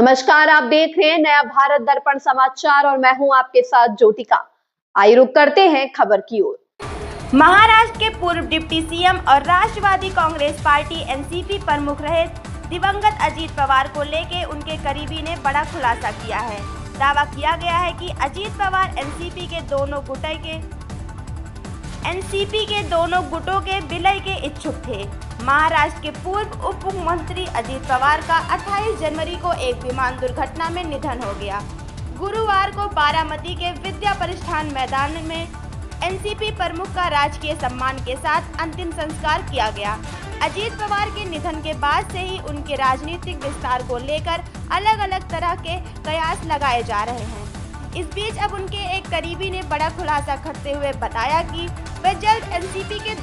नमस्कार, आप देख रहे हैं नया भारत दर्पण समाचार और मैं हूं आपके साथ ज्योतिका। आइए रुक करते हैं खबर की ओर। महाराष्ट्र के पूर्व डिप्टी सीएम और राष्ट्रवादी कांग्रेस पार्टी एनसीपी प्रमुख रहे दिवंगत अजीत पवार को लेकर उनके करीबी ने बड़ा खुलासा किया है। दावा किया गया है कि अजीत पवार एनसीपी के दोनों गुटों के विलय के इच्छुक थे। महाराष्ट्र के पूर्व उप मुख्यमंत्री अजीत पवार का 28 जनवरी को एक विमान दुर्घटना में निधन हो गया। गुरुवार को बारामती के विद्या प्रतिष्ठान मैदान में एनसीपी प्रमुख का राजकीय सम्मान के साथ अंतिम संस्कार किया गया। अजीत पवार के निधन के बाद से ही उनके राजनीतिक विस्तार को लेकर अलग अलग तरह के कयास लगाए जा रहे हैं। इस बीच अब उनके एक करीबी ने बड़ा खुलासा करते हुए बताया कि वे जल्द ही एनसीपी के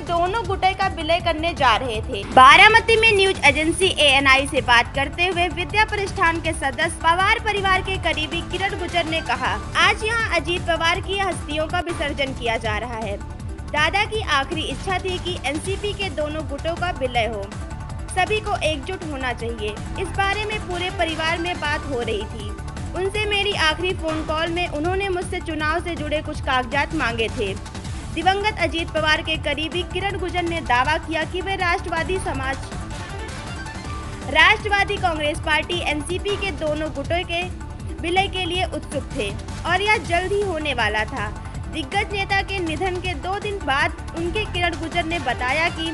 दोनों गुटों का विलय करने जा रहे थे। बारामती में न्यूज एजेंसी ANI से बात करते हुए विद्या प्रतिष्ठान के सदस्य पवार परिवार के करीबी किरण गुर्जर ने कहा, आज यहाँ अजीत पवार की हस्तियों का विसर्जन किया जा रहा है। दादा की आखिरी इच्छा थी कि एनसीपी के दोनों गुटों का विलय हो, सभी को एकजुट होना चाहिए। इस बारे में पूरे परिवार में बात हो रही थी। उनसे मेरी आखिरी फोन कॉल में उन्होंने मुझसे चुनाव से जुड़े कुछ कागजात मांगे थे। दिवंगत अजीत पवार के करीबी किरण गुर्जर ने दावा किया कि वे राष्ट्रवादी कांग्रेस पार्टी एनसीपी के दोनों गुटों के विलय के लिए उत्सुक थे और यह जल्द ही होने वाला था। दिग्गज नेता के निधन के 2 दिन बाद उनके किरण गुर्जर ने बताया कि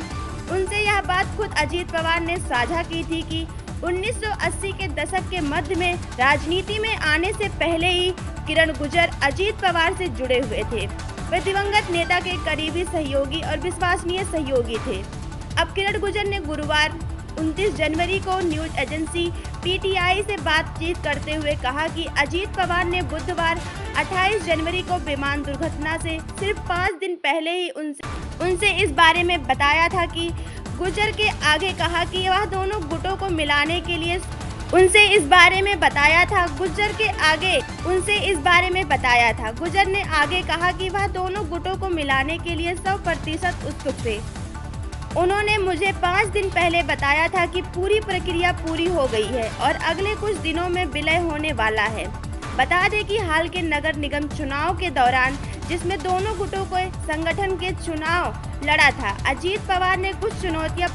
उनसे यह बात खुद अजीत पवार ने साझा की थी कि 1980 के दशक के मध्य में राजनीति में आने से पहले ही किरण गुर्जर अजीत पवार से जुड़े हुए थे। वे दिवंगत नेता के करीबी सहयोगी और विश्वसनीय सहयोगी थे। अब किरण गुर्जर ने गुरुवार 29 जनवरी को न्यूज एजेंसी PTI से बातचीत करते हुए कहा कि अजीत पवार ने बुधवार 28 जनवरी को विमान दुर्घटना से सिर्फ 5 दिन पहले ही उनसे इस बारे में बताया था कि गुर्जर के आगे कहा कि वह दोनों गुटों को मिलाने के लिए गुर्जर ने आगे कहा कि वह दोनों गुटों को मिलाने के लिए 100% उत्सुक थे। उन्होंने मुझे 5 दिन पहले बताया था कि पूरी प्रक्रिया पूरी हो गई है और अगले कुछ दिनों में विलय होने वाला है। बता दें कि हाल के नगर निगम चुनाव के दौरान जिसमें दोनों गुटों को संगठन के चुनाव लड़ा था, अजीत पवार ने कुछ चुनौतियां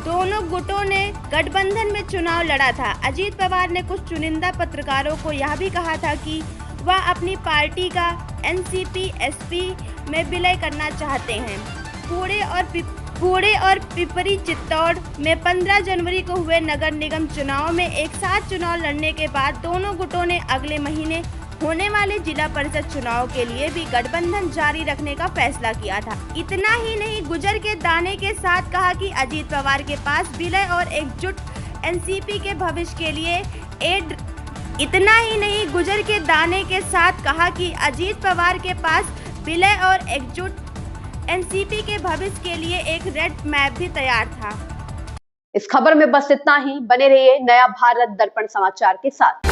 दोनों गुटों ने गठबंधन में चुनाव लड़ा था। अजीत पवार ने कुछ चुनिंदा पत्रकारों को यह भी कहा था कि वह अपनी पार्टी का NCP-SP में विलय करना चाहते हैं। पुणे और पिपरी चित्तौड़ में 15 जनवरी को हुए नगर निगम चुनाव में एक साथ चुनाव लड़ने के बाद दोनों गुटों ने अगले महीने होने वाले जिला परिषद चुनाव के लिए भी गठबंधन जारी रखने का फैसला किया था। इतना ही नहीं, गुर्जर के दाने के साथ कहा कि अजीत पवार के पास विलय और एकजुट एनसीपी के भविष्य के लिए एक रेड मैप भी तैयार था। इस खबर में बस इतना ही। बने रहिए नया भारत दर्पण समाचार के साथ।